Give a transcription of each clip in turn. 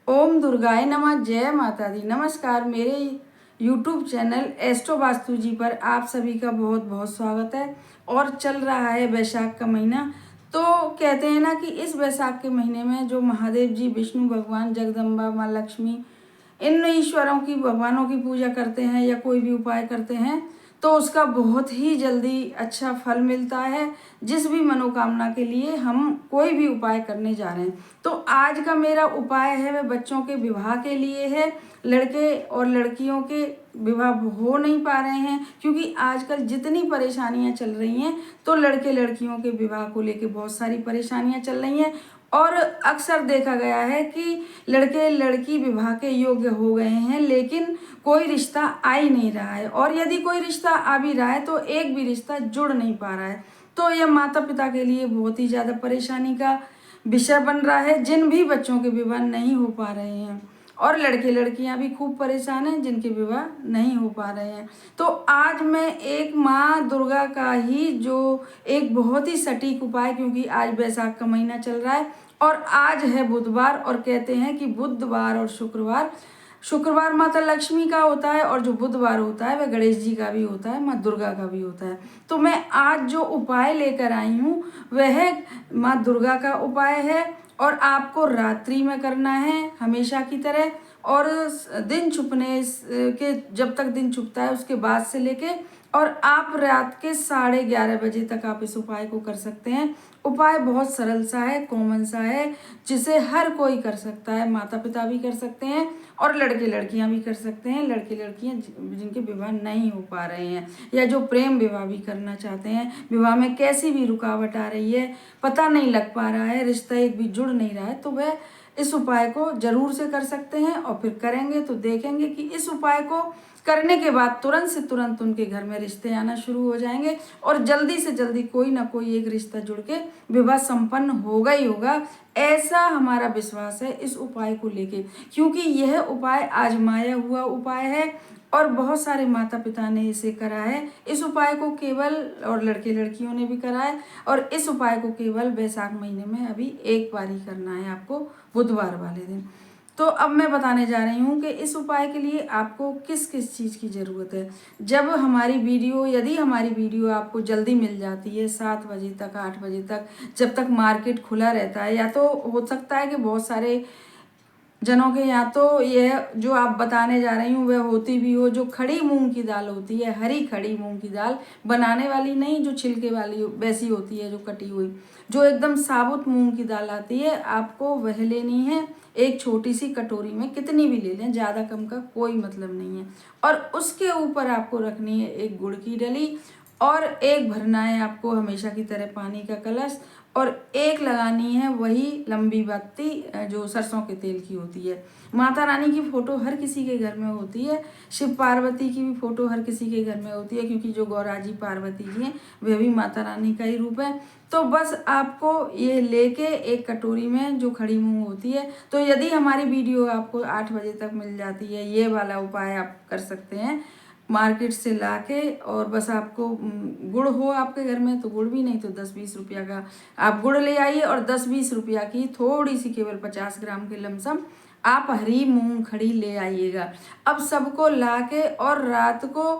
ओम दुर्गाय नमः। जय माता दी। नमस्कार, मेरे यूट्यूब चैनल एस्ट्रो वास्तु जी पर आप सभी का बहुत बहुत स्वागत है। और चल रहा है वैशाख का महीना। तो कहते हैं ना कि इस वैशाख के महीने में जो महादेव जी, विष्णु भगवान, जगदम्बा, माँ लक्ष्मी, इन ईश्वरों की, भगवानों की पूजा करते हैं या कोई भी उपाय करते हैं तो उसका बहुत ही जल्दी अच्छा फल मिलता है। जिस भी मनोकामना के लिए हम कोई भी उपाय करने जा रहे हैं, तो आज का मेरा उपाय है वह बच्चों के विवाह के लिए है। लड़के और लड़कियों के विवाह हो नहीं पा रहे हैं क्योंकि आजकल जितनी परेशानियां चल रही हैं, तो लड़के लड़कियों के विवाह को लेकर बहुत सारी परेशानियां चल रही हैं। और अक्सर देखा गया है कि लड़के लड़की विवाह के योग्य हो गए हैं, लेकिन कोई रिश्ता आ ही नहीं रहा है। और यदि कोई रिश्ता आ भी रहा है तो एक भी रिश्ता जुड़ नहीं पा रहा है। तो यह माता पिता के लिए बहुत ही ज़्यादा परेशानी का विषय बन रहा है, जिन भी बच्चों के विवाह नहीं हो पा रहे हैं। और लड़के लड़कियां भी खूब परेशान हैं जिनके विवाह नहीं हो पा रहे हैं। तो आज मैं एक माँ दुर्गा का ही जो एक बहुत ही सटीक उपाय, क्योंकि आज वैशाख का महीना चल रहा है और आज है बुधवार, और कहते हैं कि बुधवार और शुक्रवार माता लक्ष्मी का होता है और जो बुधवार होता है वह गणेश जी का भी होता है, माँ दुर्गा का भी होता है। तो मैं आज जो उपाय लेकर आई हूँ वह माँ दुर्गा का उपाय है और आपको रात्रि में करना है हमेशा की तरह। और दिन छुपने के, जब तक दिन छुपता है उसके बाद से लेके और आप रात के 11:30 बजे तक आप इस उपाय को कर सकते हैं। उपाय बहुत सरल सा है, कॉमन सा है, जिसे हर कोई कर सकता है। माता पिता भी कर सकते हैं और लड़के लड़कियां भी कर सकते हैं। लड़के लड़कियां जिनके विवाह नहीं हो पा रहे हैं या जो प्रेम विवाह भी करना चाहते हैं, विवाह में कैसी भी रुकावट आ रही है, पता नहीं लग पा रहा है, रिश्ता एक भी जुड़ नहीं रहा है, तो वह इस उपाय को जरूर से कर सकते हैं। और फिर करेंगे तो देखेंगे कि इस उपाय को करने के बाद तुरंत से तुरंत उनके घर में रिश्ते आना शुरू हो जाएंगे और जल्दी से जल्दी कोई ना कोई एक रिश्ता जुड़ के विवाह संपन्न होगा ही होगा। ऐसा हमारा विश्वास है इस उपाय को लेके, क्योंकि यह उपाय आजमाया हुआ उपाय है और बहुत सारे माता पिता ने इसे करा है। इस उपाय को केवल, और लड़के लड़कियों ने भी करा है, और इस उपाय को केवल वैशाख महीने में अभी एक बार ही करना है आपको, बुधवार वाले दिन। तो अब मैं बताने जा रही हूँ कि इस उपाय के लिए आपको किस किस चीज़ की ज़रूरत है। यदि हमारी वीडियो आपको जल्दी मिल जाती है 7 बजे तक, 8 बजे तक, जब तक मार्केट खुला रहता है, या तो हो सकता है कि बहुत सारे जनों के यहाँ तो यह जो आप बताने जा रही हूँ वह होती भी हो, जो खड़ी मूंग की दाल होती है, हरी खड़ी मूंग की दाल, बनाने वाली नहीं, जो छिलके वाली वैसी होती है, जो कटी हुई, जो एकदम साबुत मूंग की दाल आती है, आपको वह लेनी है। एक छोटी सी कटोरी में, कितनी भी ले लें, ज़्यादा कम का कोई मतलब नहीं है। और उसके ऊपर आपको रखनी है एक गुड़ की डली, और एक भरना है आपको हमेशा की तरह पानी का कलश, और एक लगानी है वही लंबी बत्ती जो सरसों के तेल की होती है। माता रानी की फोटो हर किसी के घर में होती है, शिव पार्वती की भी फोटो हर किसी के घर में होती है, क्योंकि जो गौराजी पार्वती जी हैं वे भी माता रानी का ही रूप है। तो बस आपको ये लेके एक कटोरी में जो खड़ी मूंग होती है, तो यदि हमारी वीडियो आपको 8 बजे तक मिल जाती है, ये वाला उपाय आप कर सकते हैं मार्केट से लाके। और बस आपको गुड़ हो आपके घर में तो गुड़ भी, नहीं तो 10-20 रुपया का आप गुड़ ले आइए, और 10-20 रुपया की थोड़ी सी, केवल 50 ग्राम के लमसम आप हरी मूंग खड़ी ले आइएगा। अब सबको लाके और रात को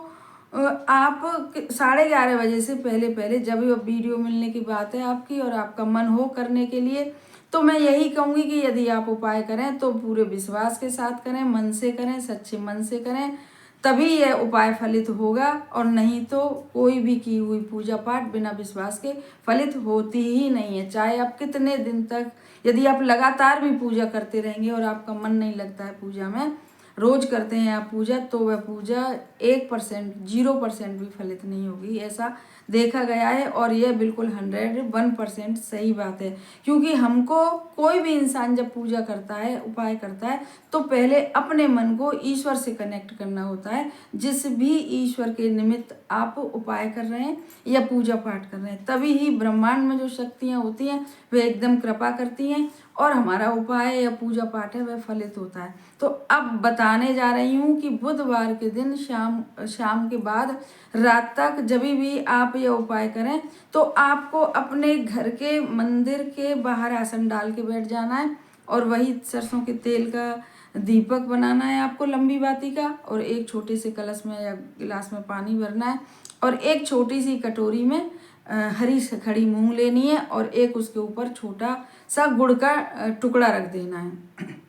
आप 11:30 बजे से पहले पहले, जब वीडियो मिलने की बात है आपकी और आपका मन हो करने के लिए, तो मैं यही कहूँगी कि यदि आप उपाय करें तो पूरे विश्वास के साथ करें, मन से करें, सच्चे मन से करें, तभी यह उपाय फलित होगा। और नहीं तो कोई भी की हुई पूजा पाठ बिना विश्वास के फलित होती ही नहीं है। चाहे आप कितने दिन तक, यदि आप लगातार भी पूजा करते रहेंगे और आपका मन नहीं लगता है पूजा में, रोज करते हैं आप पूजा, तो वह पूजा 1%, 0% भी फलित नहीं होगी, ऐसा देखा गया है। और यह बिल्कुल 101% सही बात है, क्योंकि हमको कोई भी इंसान जब पूजा करता है, उपाय करता है, तो पहले अपने मन को ईश्वर से कनेक्ट करना होता है। जिस भी ईश्वर के निमित्त आप उपाय कर रहे हैं या पूजा पाठ कर रहे हैं, तभी ही ब्रह्मांड में जो शक्तियाँ होती हैं वे एकदम कृपा करती हैं और हमारा उपाय या पूजा पाठ है वह फलित होता है। तो अब बताने जा रही हूँ कि बुधवार के दिन शाम के बाद रात तक जब भी आप यह उपाय करें, तो आपको अपने घर के मंदिर के बाहर आसन डाल के बैठ जाना है और वही सरसों के तेल का दीपक बनाना है आपको लंबी बाती का, और एक छोटे से कलश में या गिलास में पानी भरना है, और एक छोटी सी कटोरी में हरी खड़ी मूंग लेनी है, और एक उसके ऊपर छोटा सा गुड़ का टुकड़ा रख देना है।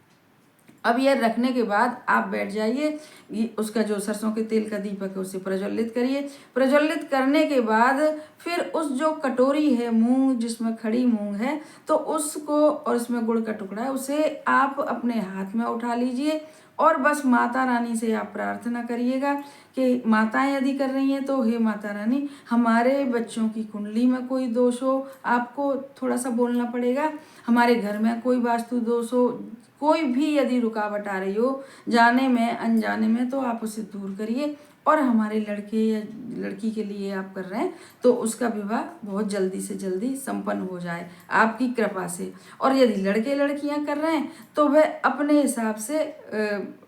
अब यह रखने के बाद आप बैठ जाइए, उसका जो सरसों के तेल का दीपक है उसे प्रज्वलित करिए। प्रज्वलित करने के बाद फिर उस जो कटोरी है मूंग, जिसमें खड़ी मूंग है, तो उसको, और इसमें गुड़ का टुकड़ा है, उसे आप अपने हाथ में उठा लीजिए, और बस माता रानी से आप प्रार्थना करिएगा कि माताएं यदि कर रही हैं तो हे माता रानी, हमारे बच्चों की कुंडली में कोई दोष हो, आपको थोड़ा सा बोलना पड़ेगा, हमारे घर में कोई वास्तु दोष हो, कोई भी यदि रुकावट आ रही हो जाने में अनजाने में, तो आप उसे दूर करिए, और हमारे लड़के या लड़की के लिए आप कर रहे हैं तो उसका विवाह बहुत जल्दी से जल्दी संपन्न हो जाए आपकी कृपा से। और यदि लड़के लड़कियां कर रहे हैं तो वह अपने हिसाब से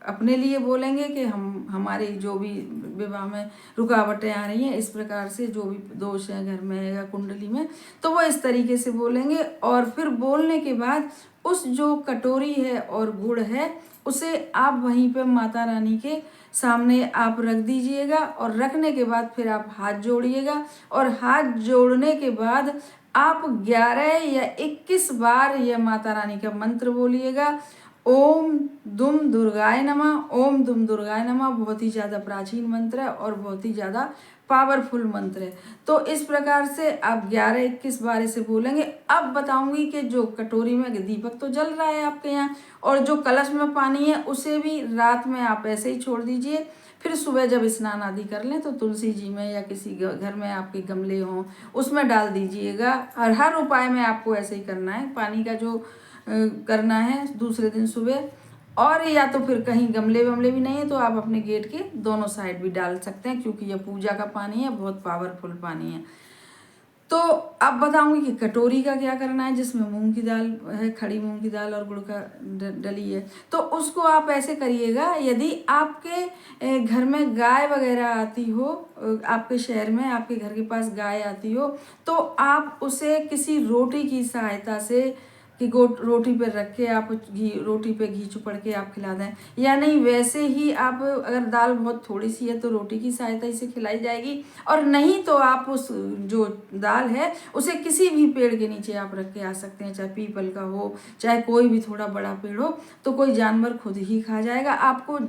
अपने लिए बोलेंगे कि हमारे जो भी विवाह में रुकावटें आ रही हैं, इस प्रकार से जो भी दोष है घर में या कुंडली में, तो वो इस तरीके से बोलेंगे। और फिर बोलने के बाद उस जो कटोरी है और गुड़ है उसे आप वहीं पे माता रानी के सामने आप रख दीजिएगा, और रखने के बाद फिर आप हाथ जोड़िएगा, और हाथ जोड़ने के बाद आप 11 या 21 बार यह माता रानी का मंत्र बोलिएगा, ओम दुम दुर्गाय नमः, ओम दुम दुर्गाय नमः। बहुत ही ज़्यादा प्राचीन मंत्र है और बहुत ही ज़्यादा पावरफुल मंत्र है। तो इस प्रकार से आप 11-21 बार इसे बोलेंगे। अब बताऊंगी कि जो कटोरी में दीपक तो जल रहा है आपके यहाँ, और जो कलश में पानी है उसे भी रात में आप ऐसे ही छोड़ दीजिए। फिर सुबह जब स्नान आदि कर लें तो तुलसी जी में या किसी घर में आपके गमले हों उसमें डाल दीजिएगा। और हर उपाय में आपको ऐसे ही करना है, पानी का जो करना है दूसरे दिन सुबह। और या तो फिर कहीं गमले वमले भी नहीं है तो आप अपने गेट के दोनों साइड भी डाल सकते हैं, क्योंकि यह पूजा का पानी है, बहुत पावरफुल पानी है। तो अब बताऊंगी कि कटोरी का क्या करना है, जिसमें मूंग की दाल है, खड़ी मूंग की दाल और गुड़ का डली है। तो उसको आप ऐसे करिएगा, यदि आपके घर में गाय वगैरह आती हो, आपके शहर में आपके घर के पास गाय आती हो, तो आप उसे किसी रोटी की सहायता से कि रोटी पर रख के आप रोटी पे घी चुपड़ के आप खिला दें, या नहीं वैसे ही आप, अगर दाल बहुत थोड़ी सी है तो रोटी की सहायता से खिलाई जाएगी, और नहीं तो आप उस जो दाल है उसे किसी भी पेड़ के नीचे आप रख के आ सकते हैं, चाहे पीपल का हो चाहे कोई भी थोड़ा बड़ा पेड़ हो, तो कोई जानवर खुद ही खा जाएगा। आपको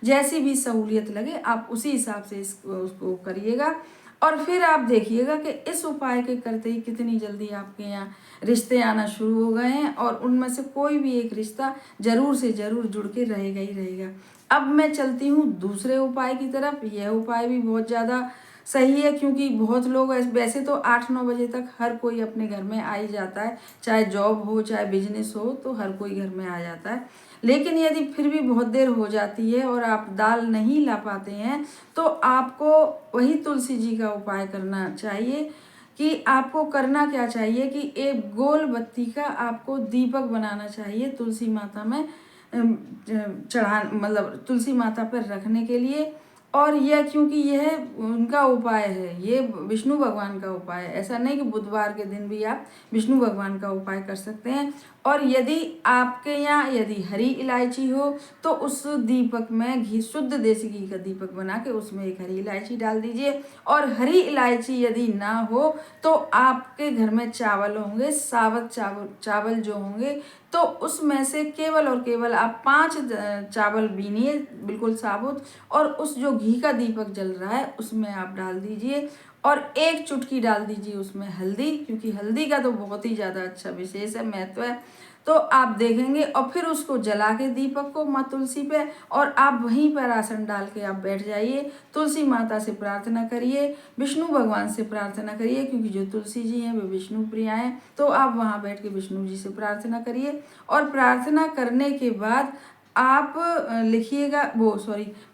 जैसी भी सहूलियत लगे आप उसी हिसाब से उसको करिएगा। और फिर आप देखिएगा कि इस उपाय के करते ही कितनी जल्दी आपके यहाँ रिश्ते आना शुरू हो गए हैं, और उनमें से कोई भी एक रिश्ता जरूर से जरूर जुड़ के रहेगा ही रहेगा। अब मैं चलती हूँ दूसरे उपाय की तरफ। यह उपाय भी बहुत ज़्यादा सही है, क्योंकि बहुत लोग वैसे तो 8-9 बजे तक हर कोई अपने घर में आ ही जाता है, चाहे जॉब हो चाहे बिजनेस हो, तो हर कोई घर में आ जाता है। लेकिन यदि फिर भी बहुत देर हो जाती है और आप दाल नहीं ला पाते हैं, तो आपको वही तुलसी जी का उपाय करना चाहिए। कि आपको करना क्या चाहिए कि एक गोल बत्ती का आपको दीपक बनाना चाहिए तुलसी माता में चढ़ा, मतलब तुलसी माता पर रखने के लिए। और यह क्योंकि यह उनका उपाय है, ये विष्णु भगवान का उपाय है, ऐसा नहीं कि बुधवार के दिन भी आप विष्णु भगवान का उपाय कर सकते हैं। और यदि आपके यहाँ यदि हरी इलायची हो तो उस दीपक में घी, शुद्ध देसी घी का दीपक बना के उसमें एक हरी इलायची डाल दीजिए। और हरी इलायची यदि ना हो तो आपके घर में चावल होंगे, साबुत चावल जो होंगे, तो उसमें से केवल और केवल आप 5 चावल बीनिए बिल्कुल साबुत, और उस जो घी का दीपक जल रहा है उसमें आप डाल दीजिए, और एक चुटकी डाल दीजिए उसमें हल्दी, क्योंकि हल्दी का तो बहुत ही ज़्यादा अच्छा विशेष है, महत्व है। तो आप देखेंगे, और फिर उसको जला के दीपक को माँ तुलसी पे, और आप वहीं पर आसन डाल के आप बैठ जाइए, तुलसी माता से प्रार्थना करिए, विष्णु भगवान से प्रार्थना करिए, क्योंकि जो तुलसी जी हैं वे विष्णु प्रिया हैं। तो आप वहाँ बैठ के विष्णु जी से प्रार्थना करिए, और प्रार्थना करने के बाद आप लिखिएगा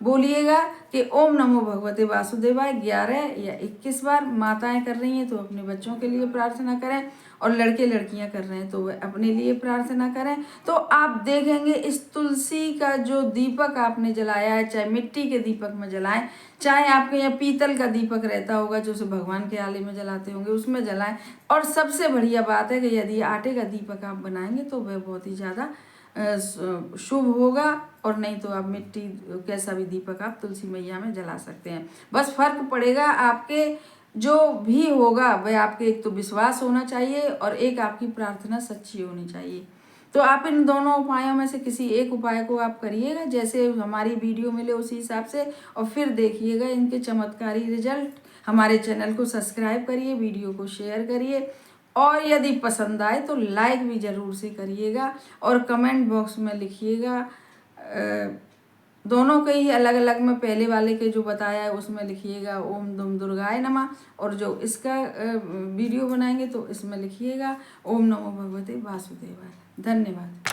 बोलिएगा कि ओम नमो भगवते वासुदेवाय 11 या 21 बार। माताएं कर रही हैं तो अपने बच्चों के लिए प्रार्थना करें, और लड़के लड़कियां कर रहे हैं तो वह अपने लिए प्रार्थना करें। तो आप देखेंगे इस तुलसी का जो दीपक आपने जलाया है, चाहे मिट्टी के दीपक में जलाएं, चाहे आपके यहाँ पीतल का दीपक रहता होगा जो भगवान के आले में जलाते होंगे, उसमें जलाएं। और सबसे बढ़िया बात है कि यदि आटे का दीपक आप बनाएंगे तो वह बहुत ही ज़्यादा शुभ होगा, और नहीं तो आप मिट्टी कैसा भी दीपक आप तुलसी मैया में जला सकते हैं। बस फर्क पड़ेगा आपके जो भी होगा वह आपके एक तो विश्वास होना चाहिए, और एक आपकी प्रार्थना सच्ची होनी चाहिए। तो आप इन दोनों उपायों में से किसी एक उपाय को आप करिएगा, जैसे हमारी वीडियो मिले उसी हिसाब से, और फिर देखिएगा इनके चमत्कारी रिजल्ट। हमारे चैनल को सब्सक्राइब करिए, वीडियो को शेयर करिए, और यदि पसंद आए तो लाइक भी ज़रूर से करिएगा, और कमेंट बॉक्स में लिखिएगा। दोनों के ही अलग अलग में, पहले वाले के जो बताया है उसमें लिखिएगा ओम दुम दुर्गाय नमः, और जो इसका वीडियो बनाएंगे तो इसमें लिखिएगा ओम नमो भगवते वासुदेवाय। धन्यवाद।